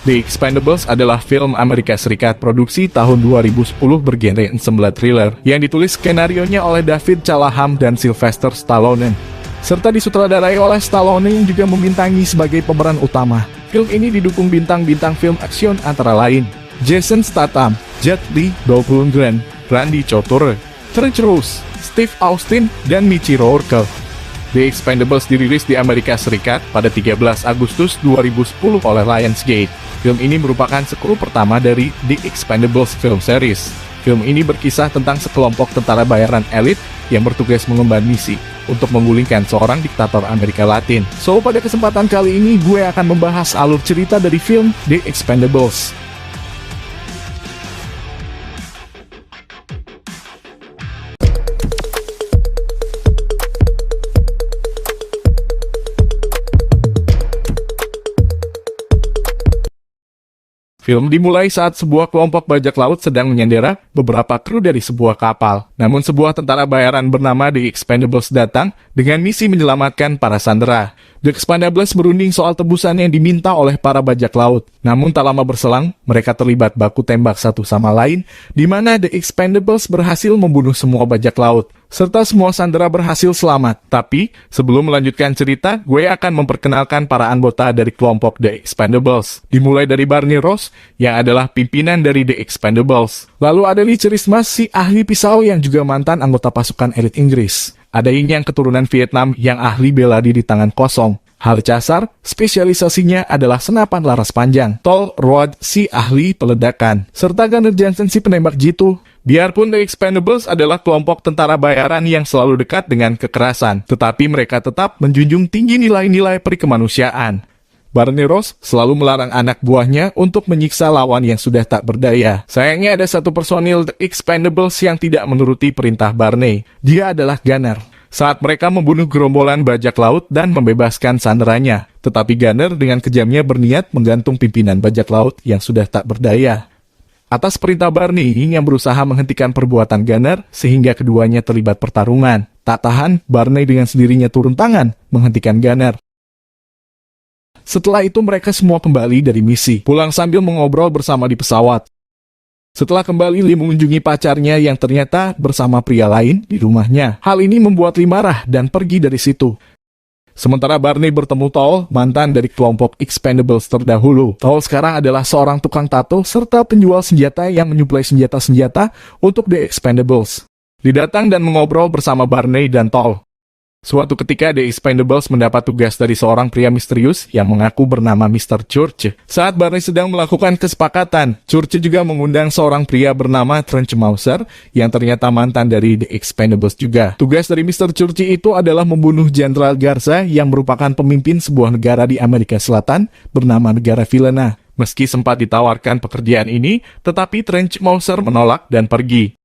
The Expendables adalah film Amerika Serikat produksi tahun 2010 bergenre ensemble thriller yang ditulis skenarionya oleh David Callahan dan Sylvester Stallone, serta disutradarai oleh Stallone yang juga membintangi sebagai pemeran utama. Film ini didukung bintang-bintang film aksion antara lain Jason Statham, Jet Li, Dolph Lundgren, Randy Couture, Trench Rose, Steve Austin, dan Mickey Rourke. The Expendables dirilis di Amerika Serikat pada 13 Agustus 2010 oleh Lionsgate. Film ini merupakan sequel pertama dari The Expendables film series. Film ini berkisah tentang sekelompok tentara bayaran elit yang bertugas mengemban misi untuk menggulingkan seorang diktator Amerika Latin. So, pada kesempatan kali ini gue akan membahas alur cerita dari film The Expendables. Film dimulai saat sebuah kelompok bajak laut sedang menyandera beberapa kru dari sebuah kapal. Namun sebuah tentara bayaran bernama The Expendables datang dengan misi menyelamatkan para sandera. The Expendables berunding soal tebusan yang diminta oleh para bajak laut. Namun tak lama berselang, mereka terlibat baku tembak satu sama lain, di mana The Expendables berhasil membunuh semua bajak laut, serta semua sandera berhasil selamat. Tapi, sebelum melanjutkan cerita, gue akan memperkenalkan para anggota dari kelompok The Expendables. Dimulai dari Barney Ross, yang adalah pimpinan dari The Expendables. Lalu ada Lee Charisma, si ahli pisau yang juga mantan anggota pasukan elit Inggris. Ada Ying yang keturunan Vietnam yang ahli bela diri tangan kosong. Hal Casar, spesialisasinya adalah senapan laras panjang. Tol Road, si ahli peledakan. Serta Gunnar Johnson, si penembak jitu. Biarpun The Expendables adalah kelompok tentara bayaran yang selalu dekat dengan kekerasan, tetapi mereka tetap menjunjung tinggi nilai-nilai perikemanusiaan. Barney Ross selalu melarang anak buahnya untuk menyiksa lawan yang sudah tak berdaya. Sayangnya ada satu personil The Expendables yang tidak menuruti perintah Barney. Dia adalah Gunnar. Saat mereka membunuh gerombolan bajak laut dan membebaskan sanderanya. Tetapi Gunnar dengan kejamnya berniat menggantung pimpinan bajak laut yang sudah tak berdaya. Atas perintah Barney yang berusaha menghentikan perbuatan Gunnar sehingga keduanya terlibat pertarungan. Tak tahan, Barney dengan sendirinya turun tangan menghentikan Gunnar. Setelah itu mereka semua kembali dari misi, pulang sambil mengobrol bersama di pesawat. Setelah kembali, Lee mengunjungi pacarnya yang ternyata bersama pria lain di rumahnya. Hal ini membuat Lee marah dan pergi dari situ. Sementara Barney bertemu Tol, mantan dari kelompok Expendables terdahulu. Tol sekarang adalah seorang tukang tato serta penjual senjata yang menyuplai senjata-senjata untuk The Expendables. Lee datang dan mengobrol bersama Barney dan Tol. Suatu ketika The Expendables mendapat tugas dari seorang pria misterius yang mengaku bernama Mr. Church. Saat Barney sedang melakukan kesepakatan, Church juga mengundang seorang pria bernama Trench Mauser yang ternyata mantan dari The Expendables juga. Tugas dari Mr. Church itu adalah membunuh Jenderal Garza yang merupakan pemimpin sebuah negara di Amerika Selatan bernama negara Vilena. Meski sempat ditawarkan pekerjaan ini, tetapi Trench Mauser menolak dan pergi.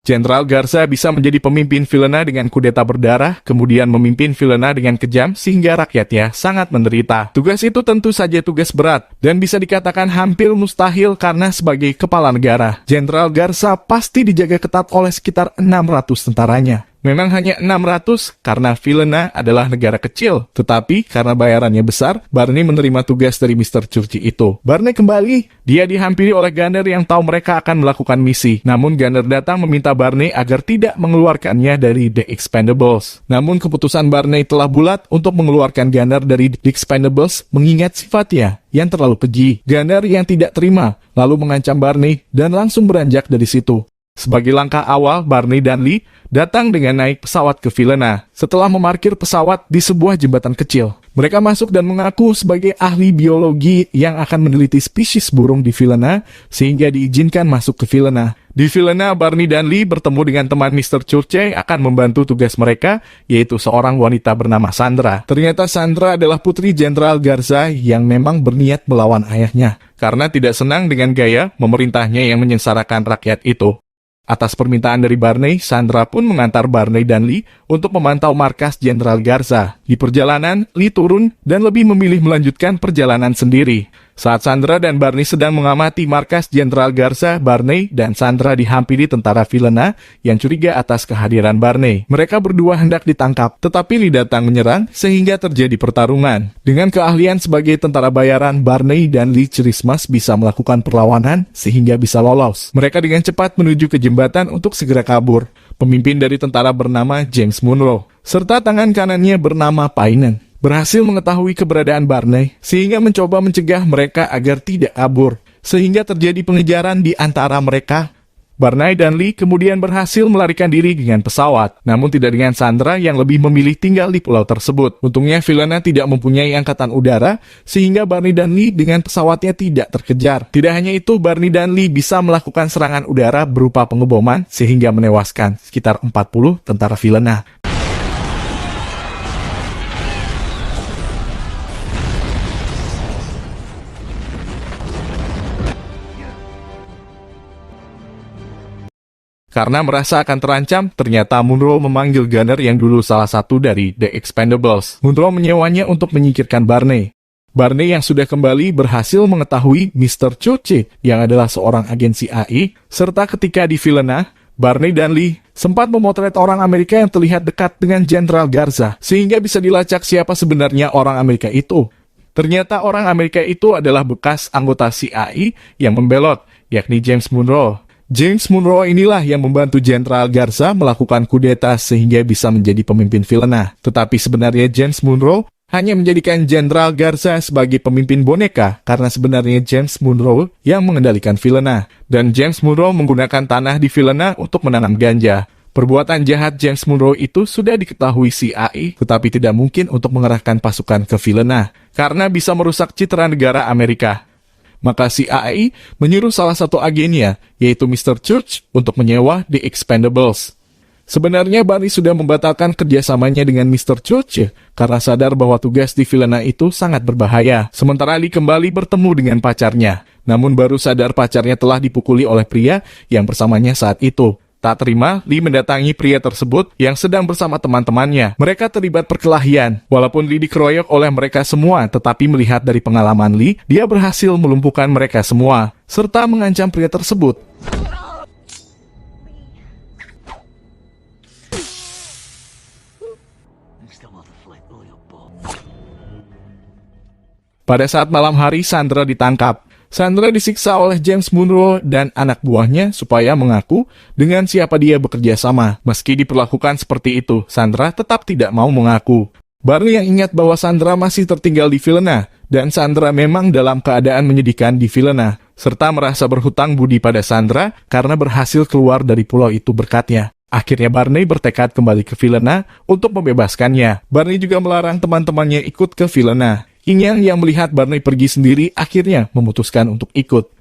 Jenderal Garza bisa menjadi pemimpin Vilena dengan kudeta berdarah, kemudian memimpin Vilena dengan kejam sehingga rakyatnya sangat menderita. Tugas itu tentu saja tugas berat, dan bisa dikatakan hampir mustahil karena sebagai kepala negara, Jenderal Garza pasti dijaga ketat oleh sekitar 600 tentaranya. Memang hanya 600 karena Vilena adalah negara kecil. Tetapi karena bayarannya besar, Barney menerima tugas dari Mr. Church itu. Barney kembali. Dia dihampiri oleh Gunnar yang tahu mereka akan melakukan misi. Namun Gunnar datang meminta Barney agar tidak mengeluarkannya dari The Expendables. Namun keputusan Barney telah bulat untuk mengeluarkan Gunnar dari The Expendables mengingat sifatnya yang terlalu keji. Gunnar yang tidak terima lalu mengancam Barney dan langsung beranjak dari situ. Sebagai langkah awal, Barney dan Lee datang dengan naik pesawat ke Vilena. Setelah memarkir pesawat di sebuah jembatan kecil, mereka masuk dan mengaku sebagai ahli biologi yang akan meneliti spesies burung di Vilena, sehingga diizinkan masuk ke Vilena. Di Vilena, Barney dan Lee bertemu dengan teman Mr. Church akan membantu tugas mereka, yaitu seorang wanita bernama Sandra. Ternyata Sandra adalah putri Jenderal Garza yang memang berniat melawan ayahnya, karena tidak senang dengan gaya memerintahnya yang menyengsarakan rakyat itu. Atas permintaan dari Barney, Sandra pun mengantar Barney dan Lee untuk memantau markas Jenderal Garza. Di perjalanan, Lee turun dan lebih memilih melanjutkan perjalanan sendiri. Saat Sandra dan Barney sedang mengamati markas Jenderal Garza, Barney dan Sandra dihampiri tentara Vilena yang curiga atas kehadiran Barney. Mereka berdua hendak ditangkap, tetapi Lee datang menyerang sehingga terjadi pertarungan. Dengan keahlian sebagai tentara bayaran, Barney dan Lee Christmas bisa melakukan perlawanan sehingga bisa lolos. Mereka dengan cepat menuju ke jembatan untuk segera kabur. Pemimpin dari tentara bernama James Monroe, serta tangan kanannya bernama Painen, berhasil mengetahui keberadaan Barney sehingga mencoba mencegah mereka agar tidak kabur, sehingga terjadi pengejaran di antara mereka. Barney dan Lee kemudian berhasil melarikan diri dengan pesawat, namun tidak dengan Sandra yang lebih memilih tinggal di pulau tersebut. Untungnya Vilena tidak mempunyai angkatan udara, sehingga Barney dan Lee dengan pesawatnya tidak terkejar. Tidak hanya itu, Barney dan Lee bisa melakukan serangan udara berupa pengeboman, sehingga menewaskan sekitar 40 tentara Vilena. Karena merasa akan terancam, ternyata Monroe memanggil Gunner yang dulu salah satu dari The Expendables. Monroe menyewanya untuk menyingkirkan Barney. Barney yang sudah kembali berhasil mengetahui Mr. Churchill yang adalah seorang agen CIA, serta ketika di Vilena, Barney dan Lee sempat memotret orang Amerika yang terlihat dekat dengan Jenderal Garza, sehingga bisa dilacak siapa sebenarnya orang Amerika itu. Ternyata orang Amerika itu adalah bekas anggota CIA yang membelot, yakni James Monroe. James Monroe inilah yang membantu Jenderal Garza melakukan kudeta sehingga bisa menjadi pemimpin Vilena. Tetapi sebenarnya James Monroe hanya menjadikan Jenderal Garza sebagai pemimpin boneka karena sebenarnya James Monroe yang mengendalikan Vilena. Dan James Monroe menggunakan tanah di Vilena untuk menanam ganja. Perbuatan jahat James Monroe itu sudah diketahui CIA, tetapi tidak mungkin untuk mengerahkan pasukan ke Vilena karena bisa merusak citra negara Amerika. Maka CIA menyuruh salah satu agennya, yaitu Mr. Church, untuk menyewa The Expendables. Sebenarnya Barney sudah membatalkan kerjasamanya dengan Mr. Church karena sadar bahwa tugas di Vilena itu sangat berbahaya. Sementara Lee kembali bertemu dengan pacarnya, namun baru sadar pacarnya telah dipukuli oleh pria yang bersamanya saat itu. Tak terima, Lee mendatangi pria tersebut yang sedang bersama teman-temannya. Mereka terlibat perkelahian. Walaupun Lee dikeroyok oleh mereka semua, tetapi melihat dari pengalaman Lee, dia berhasil melumpuhkan mereka semua, serta mengancam pria tersebut. Pada saat malam hari, Sandra ditangkap. Sandra disiksa oleh James Monroe dan anak buahnya supaya mengaku dengan siapa dia bekerja sama. Meski diperlakukan seperti itu, Sandra tetap tidak mau mengaku. Barney yang ingat bahwa Sandra masih tertinggal di Vilena, dan Sandra memang dalam keadaan menyedihkan di Vilena, serta merasa berhutang budi pada Sandra karena berhasil keluar dari pulau itu berkatnya. Akhirnya Barney bertekad kembali ke Vilena untuk membebaskannya. Barney juga melarang teman-temannya ikut ke Vilena. Inyang yang melihat Barney pergi sendiri akhirnya memutuskan untuk ikut.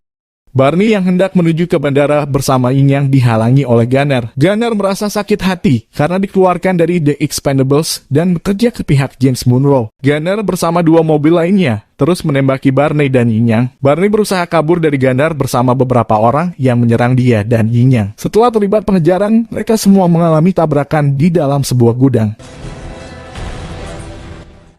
Barney yang hendak menuju ke bandara bersama Inyang dihalangi oleh Gunner. Gunner merasa sakit hati karena dikeluarkan dari The Expendables dan bekerja ke pihak James Monroe. Gunner bersama dua mobil lainnya terus menembaki Barney dan Inyang. Barney berusaha kabur dari Gunner bersama beberapa orang yang menyerang dia dan Inyang. Setelah terlibat pengejaran, mereka semua mengalami tabrakan di dalam sebuah gudang.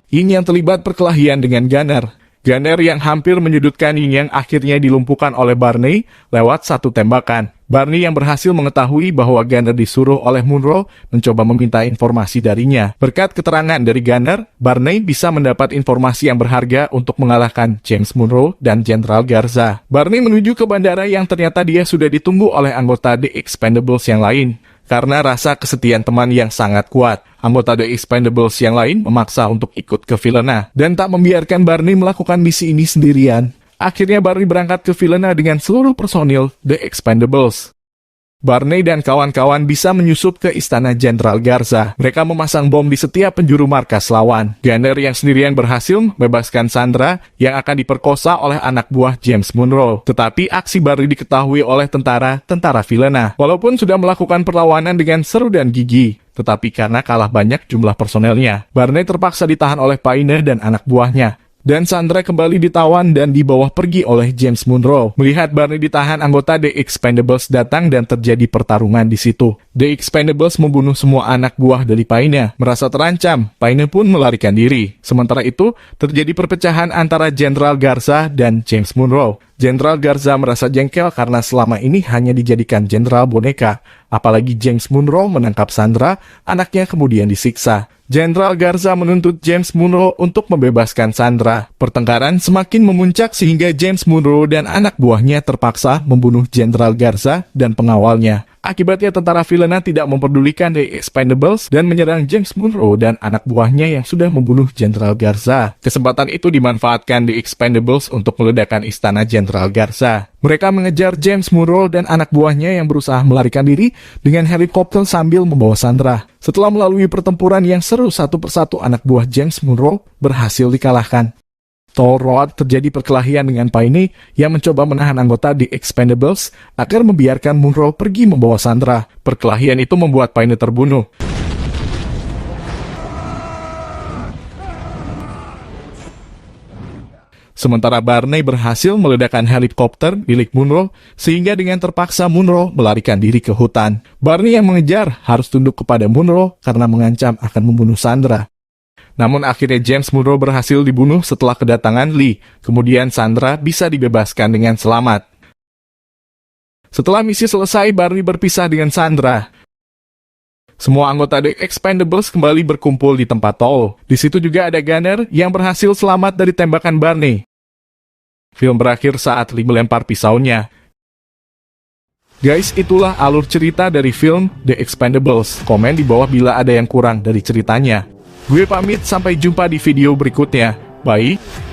Yin yang terlibat perkelahian dengan Gunner. Gunner yang hampir menyudutkan Yin yang akhirnya dilumpuhkan oleh Barney lewat satu tembakan. Barney yang berhasil mengetahui bahwa Gunner disuruh oleh Monroe mencoba meminta informasi darinya. Berkat keterangan dari Gunner, Barney bisa mendapat informasi yang berharga untuk mengalahkan James Monroe dan Jenderal Garza. Barney menuju ke bandara yang ternyata dia sudah ditunggu oleh anggota The Expendables yang lain. Karena rasa kesetiaan teman yang sangat kuat, anggota The Expendables yang lain memaksa untuk ikut ke Vilena dan tak membiarkan Barney melakukan misi ini sendirian. Akhirnya Barney berangkat ke Vilena dengan seluruh personil The Expendables. Barney dan kawan-kawan bisa menyusup ke istana Jenderal Garza. Mereka memasang bom di setiap penjuru markas lawan. Gunner yang sendirian berhasil membebaskan Sandra yang akan diperkosa oleh anak buah James Monroe. Tetapi aksi Barney diketahui oleh tentara Vilena. Walaupun sudah melakukan perlawanan dengan seru dan gigih, tetapi karena kalah banyak jumlah personelnya, Barney terpaksa ditahan oleh Paine dan anak buahnya. Dan Sandra kembali ditawan dan dibawa pergi oleh James Monroe. Melihat Barney ditahan, anggota The Expendables datang dan terjadi pertarungan di situ. The Expendables membunuh semua anak buah dari Payne. Merasa terancam, Payne pun melarikan diri. Sementara itu, terjadi perpecahan antara Jenderal Garza dan James Monroe. Jenderal Garza merasa jengkel karena selama ini hanya dijadikan jenderal boneka. Apalagi James Monroe menangkap Sandra, anaknya kemudian disiksa. Jenderal Garza menuntut James Monroe untuk membebaskan Sandra. Pertengkaran semakin memuncak sehingga James Monroe dan anak buahnya terpaksa membunuh Jenderal Garza dan pengawalnya. Akibatnya tentara Vilena tidak memperdulikan The Expendables dan menyerang James Monroe dan anak buahnya yang sudah membunuh Jenderal Garza. Kesempatan itu dimanfaatkan The Expendables untuk meledakkan istana Jenderal Garza. Mereka mengejar James Monroe dan anak buahnya yang berusaha melarikan diri dengan helikopter sambil membawa Sandra. Setelah melalui pertempuran yang seru, satu persatu anak buah James Monroe berhasil dikalahkan. Toll Road terjadi perkelahian dengan Payne yang mencoba menahan anggota The Expendables agar membiarkan Monroe pergi membawa Sandra. Perkelahian itu membuat Payne terbunuh. Sementara Barney berhasil meledakkan helikopter milik Monroe sehingga dengan terpaksa Monroe melarikan diri ke hutan. Barney yang mengejar harus tunduk kepada Monroe karena mengancam akan membunuh Sandra. Namun akhirnya James Monroe berhasil dibunuh setelah kedatangan Lee. Kemudian Sandra bisa dibebaskan dengan selamat. Setelah misi selesai, Barney berpisah dengan Sandra. Semua anggota The Expendables kembali berkumpul di tempat tol. Di situ juga ada Gunner yang berhasil selamat dari tembakan Barney. Film berakhir saat Lee melempar pisaunya. Guys, itulah alur cerita dari film The Expendables. Komen di bawah bila ada yang kurang dari ceritanya. Gue pamit, sampai jumpa di video berikutnya. Bye.